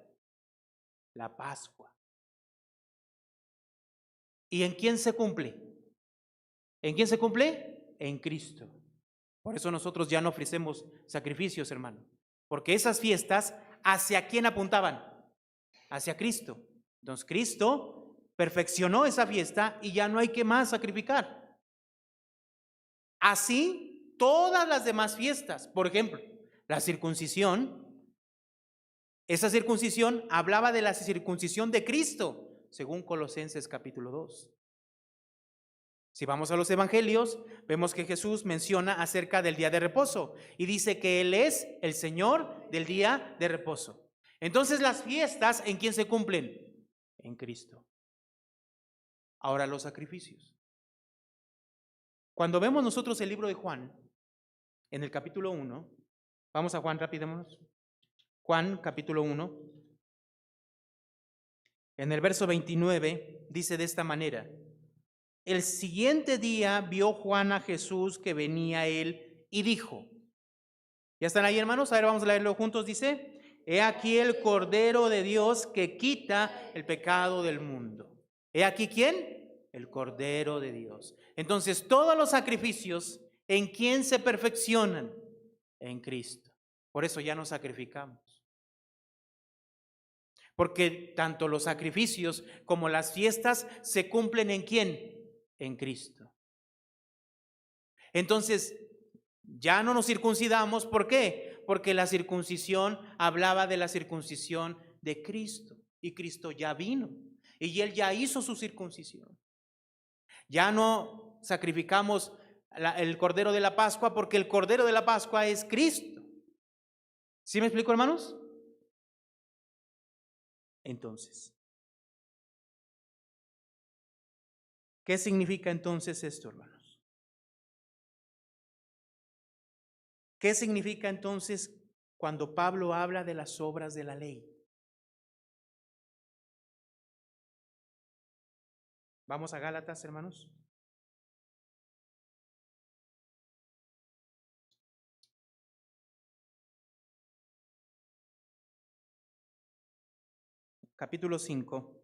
La Pascua. ¿Y en quién se cumple? ¿En quién se cumple? En Cristo. Por eso nosotros ya no ofrecemos sacrificios, hermano. Porque esas fiestas, ¿hacia quién apuntaban? Hacia Cristo. Entonces Cristo perfeccionó esa fiesta y ya no hay que más sacrificar. Así, todas las demás fiestas, por ejemplo, la circuncisión, esa circuncisión hablaba de la circuncisión de Cristo, según Colosenses capítulo 2. Si vamos a los evangelios, vemos que Jesús menciona acerca del día de reposo y dice que Él es el Señor del día de reposo. Entonces las fiestas, ¿en quién se cumplen? En Cristo. Ahora los sacrificios. Cuando vemos nosotros el libro de Juan, en el capítulo 1, vamos a Juan rápidamente. Juan capítulo 1, en el verso 29, dice de esta manera: el siguiente día vio Juan a Jesús que venía a él y dijo, ¿ya están ahí, hermanos? A ver, vamos a leerlo juntos. Dice, he aquí el Cordero de Dios que quita el pecado del mundo. He aquí, ¿quién? El Cordero de Dios. Entonces, todos los sacrificios, ¿en quién se perfeccionan? En Cristo. Por eso ya no sacrificamos. Porque tanto los sacrificios como las fiestas se cumplen ¿en quién? En Cristo. Entonces, ya no nos circuncidamos. ¿Por qué? Porque la circuncisión hablaba de la circuncisión de Cristo. Y Cristo ya vino. Y Él ya hizo su circuncisión. Ya no sacrificamos el Cordero de la Pascua porque el Cordero de la Pascua es Cristo. ¿Sí me explico, hermanos? Entonces, ¿qué significa entonces esto, hermanos? ¿Qué significa entonces cuando Pablo habla de las obras de la ley? Vamos a Gálatas, hermanos. Capítulo 5.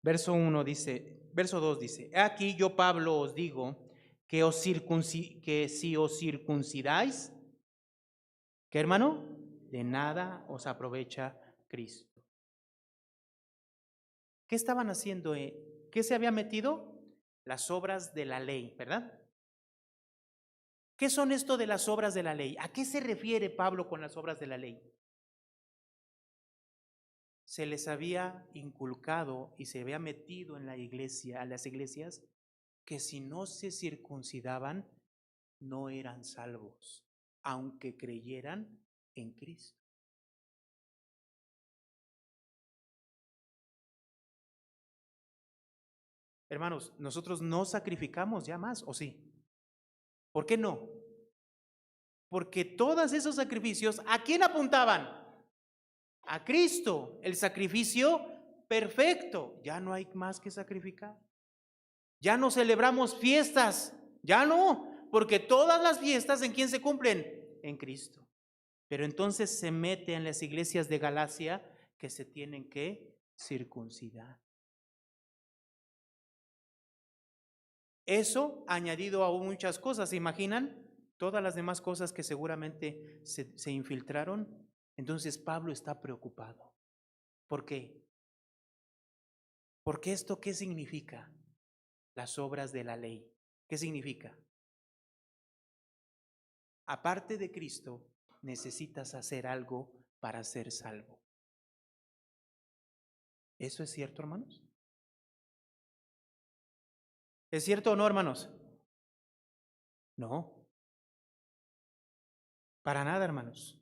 Verso 1 dice, verso 2 dice, aquí yo Pablo os digo que, que si os circuncidáis, ¿qué, hermano? De nada os aprovecha Cristo. ¿Qué estaban haciendo? ¿Qué se había metido? Las obras de la ley, ¿verdad? ¿Qué son esto de las obras de la ley? ¿A qué se refiere Pablo con las obras de la ley? Se les había inculcado y se había metido en la iglesia, a las iglesias, que si no se circuncidaban, no eran salvos, aunque creyeran en Cristo. Hermanos, nosotros no sacrificamos ya más, ¿o sí? ¿Por qué no? Porque todos esos sacrificios, ¿a quién apuntaban? A Cristo, el sacrificio perfecto. Ya no hay más que sacrificar. Ya no celebramos fiestas, ya no, porque todas las fiestas ¿en quién se cumplen? En Cristo. Pero entonces se mete en las iglesias de Galacia que se tienen que circuncidar. Eso añadido a muchas cosas, ¿se imaginan? Todas las demás cosas que seguramente se infiltraron. Entonces Pablo está preocupado. ¿Por qué? Porque esto, ¿qué significa? Las obras de la ley. ¿Qué significa? Aparte de Cristo, necesitas hacer algo para ser salvo. ¿Eso es cierto, hermanos? ¿Es cierto o no, hermanos? No, para nada, hermanos.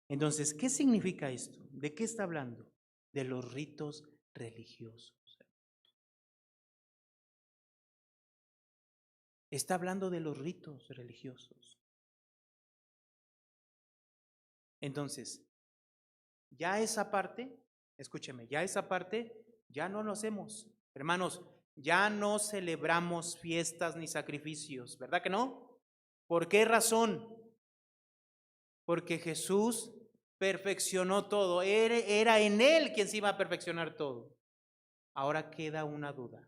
Entonces, ¿qué significa esto? ¿De qué está hablando? De los ritos religiosos. Está hablando de los ritos religiosos. Entonces, ya esa parte, escúcheme, ya esa parte ya no lo hacemos. Hermanos, ya no celebramos fiestas ni sacrificios, ¿verdad que no? ¿Por qué razón? Porque Jesús perfeccionó todo. Era en Él quien se iba a perfeccionar todo. Ahora queda una duda.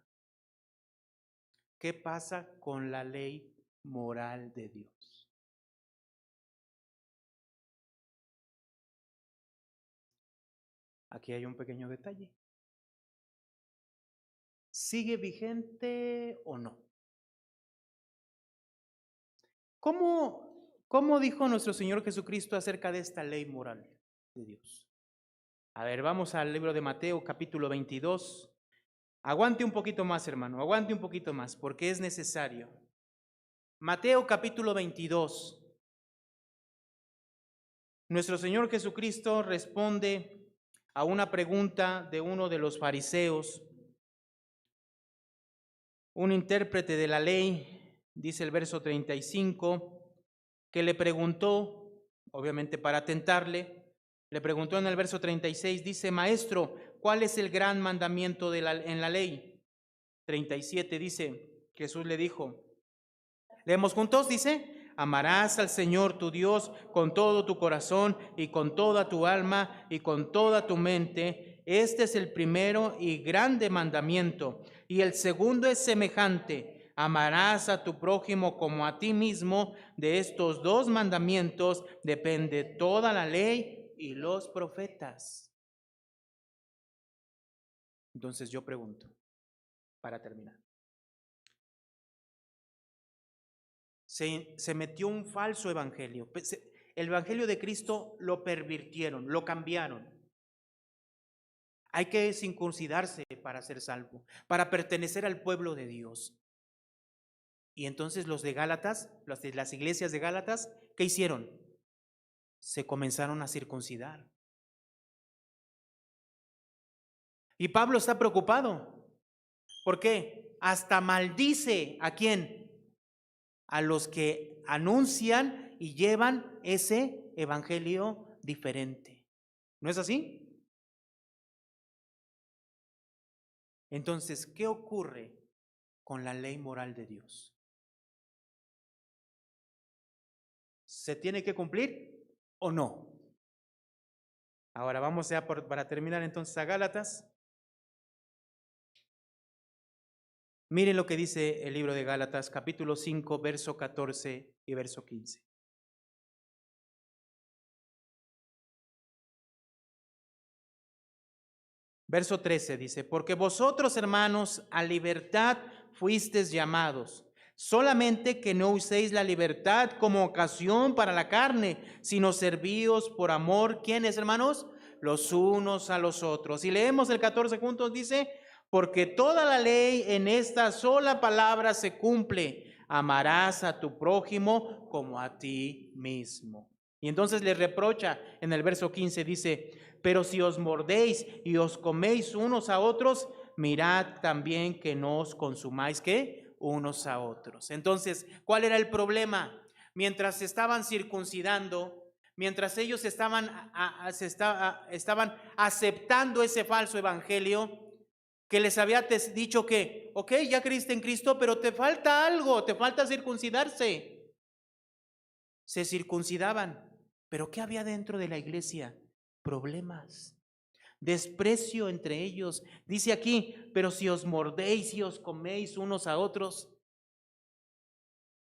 ¿Qué pasa con la ley moral de Dios? Aquí hay un pequeño detalle. ¿Sigue vigente o no? ¿Cómo dijo nuestro Señor Jesucristo acerca de esta ley moral de Dios? A ver, vamos al libro de Mateo, capítulo 22. Aguante un poquito más, hermano, aguante un poquito más, porque es necesario. Mateo, capítulo 22. Nuestro Señor Jesucristo responde a una pregunta de uno de los fariseos, un intérprete de la ley, dice el verso 35, que le preguntó, obviamente para tentarle, Le preguntó en el verso 36, dice, Maestro, ¿cuál es el gran mandamiento en la ley? 37 dice, Jesús le dijo, leemos juntos, dice, amarás al Señor tu Dios con todo tu corazón y con toda tu alma y con toda tu mente. Este es el primero y grande mandamiento. Y el segundo es semejante, amarás a tu prójimo como a ti mismo. De estos dos mandamientos depende toda la ley y los profetas. Entonces yo pregunto, para terminar, se metió un falso evangelio. El evangelio de Cristo lo pervirtieron, lo cambiaron. Hay que circuncidarse para ser salvo, para pertenecer al pueblo de Dios. Y entonces los de Gálatas, las iglesias de Gálatas, ¿qué hicieron? Se comenzaron a circuncidar. Y Pablo está preocupado. ¿Por qué? Hasta maldice ¿a quién? A los que anuncian y llevan ese evangelio diferente. ¿No es así? Entonces, ¿qué ocurre con la ley moral de Dios? ¿Se tiene que cumplir o no? Ahora vamos ya para terminar entonces a Gálatas. Miren lo que dice el libro de Gálatas, capítulo 5, verso 14 y verso 15. Verso 13 dice, porque vosotros, hermanos, a libertad fuisteis llamados, solamente que no uséis la libertad como ocasión para la carne, sino servíos por amor, ¿quiénes, hermanos? Los unos a los otros. Y leemos el 14 juntos, dice, porque toda la ley en esta sola palabra se cumple, amarás a tu prójimo como a ti mismo. Y entonces le reprocha en el verso 15, dice, pero si os mordéis y os coméis unos a otros, mirad también que no os consumáis, ¿qué? Unos a otros. Entonces, ¿cuál era el problema? Mientras se estaban circuncidando, mientras ellos estaban aceptando ese falso evangelio, que les había dicho que, ok, ya creíste en Cristo, pero te falta algo, te falta circuncidarse. Se circuncidaban, pero ¿qué había dentro de la iglesia? Problemas, desprecio entre ellos. Dice aquí, pero si os mordéis y os coméis unos a otros.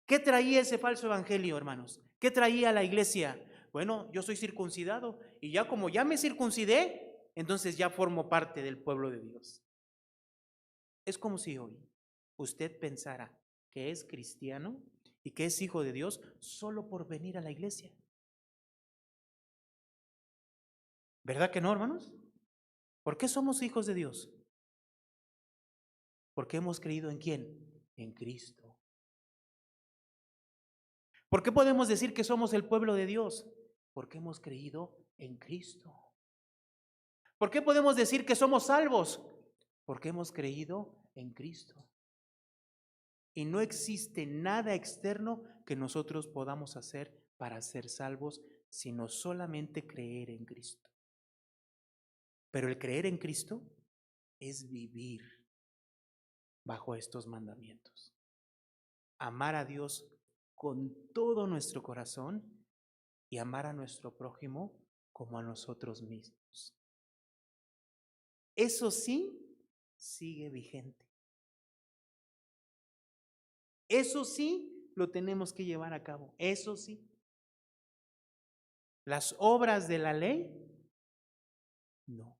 ¿Qué traía ese falso evangelio, hermanos? ¿Qué traía la iglesia? Bueno, yo soy circuncidado y ya como ya me circuncidé, entonces ya formo parte del pueblo de Dios. Es como si hoy usted pensara que es cristiano y que es hijo de Dios solo por venir a la iglesia. ¿Verdad que no, hermanos? ¿Por qué somos hijos de Dios? Porque hemos creído en quién? En Cristo. ¿Por qué podemos decir que somos el pueblo de Dios? Porque hemos creído en Cristo. ¿Por qué podemos decir que somos salvos? Porque hemos creído en Cristo. Y no existe nada externo que nosotros podamos hacer para ser salvos, sino solamente creer en Cristo. Pero el creer en Cristo es vivir bajo estos mandamientos. Amar a Dios con todo nuestro corazón y amar a nuestro prójimo como a nosotros mismos. Eso sí sigue vigente. Eso sí lo tenemos que llevar a cabo. Eso sí. Las obras de la ley, no.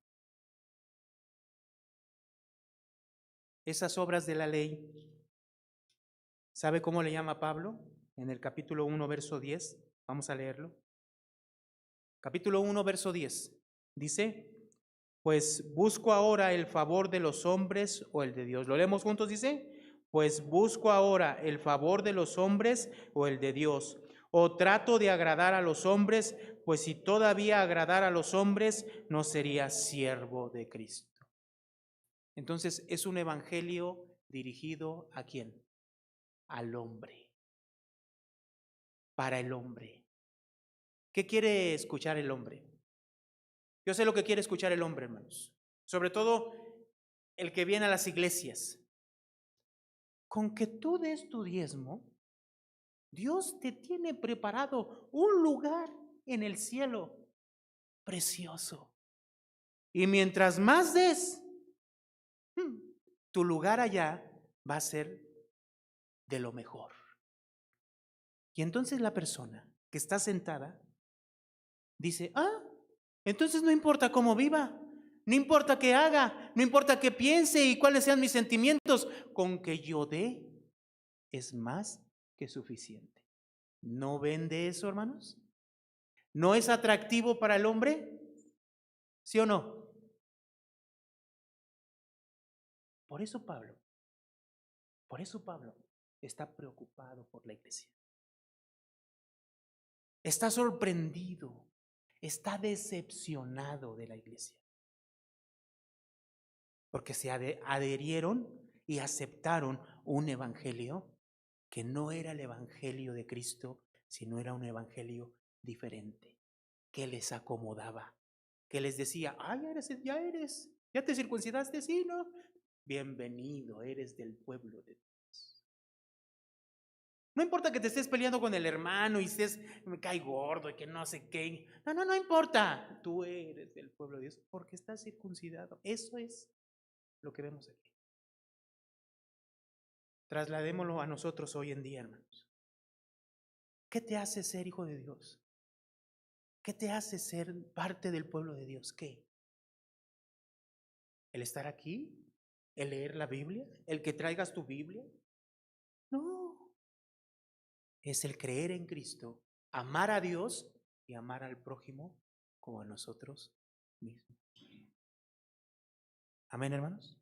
Esas obras de la ley, ¿sabe cómo le llama Pablo? En el capítulo 1, verso 10. Vamos a leerlo. Capítulo 1, verso 10. Dice, pues busco ahora el favor de los hombres o el de Dios. ¿Lo leemos juntos? Dice, pues busco ahora el favor de los hombres o el de Dios. O trato de agradar a los hombres, pues si todavía agradara a los hombres, no sería siervo de Cristo. Entonces es un evangelio dirigido ¿a quién? Al hombre. Para el hombre. ¿Qué quiere escuchar el hombre? Yo sé lo que quiere escuchar el hombre, hermanos. Sobre todo el que viene a las iglesias. Con que tú des tu diezmo, Dios te tiene preparado un lugar en el cielo precioso. Y mientras más des, tu lugar allá va a ser de lo mejor. Y entonces la persona que está sentada dice, entonces no importa cómo viva, no importa qué haga, no importa qué piense y cuáles sean mis sentimientos, con que yo dé es más que suficiente. ¿No ven de eso, hermanos? ¿No es atractivo para el hombre? ¿Sí o no? Por eso Pablo está preocupado por la iglesia. Está sorprendido, está decepcionado de la iglesia. Porque se adherieron y aceptaron un evangelio que no era el evangelio de Cristo, sino era un evangelio diferente, que les acomodaba, que les decía, ya te circuncidaste, sí, ¿no? Bienvenido, eres del pueblo de Dios. No importa que te estés peleando con el hermano y me cae gordo y que no sé qué. No importa. Tú eres del pueblo de Dios porque estás circuncidado. Eso es lo que vemos aquí. Trasladémoslo a nosotros hoy en día, hermanos. ¿Qué te hace ser hijo de Dios? ¿Qué te hace ser parte del pueblo de Dios? ¿Qué? ¿El estar aquí? ¿El leer la Biblia? ¿El que traigas tu Biblia? No. Es el creer en Cristo, amar a Dios y amar al prójimo como a nosotros mismos. Amén, hermanos.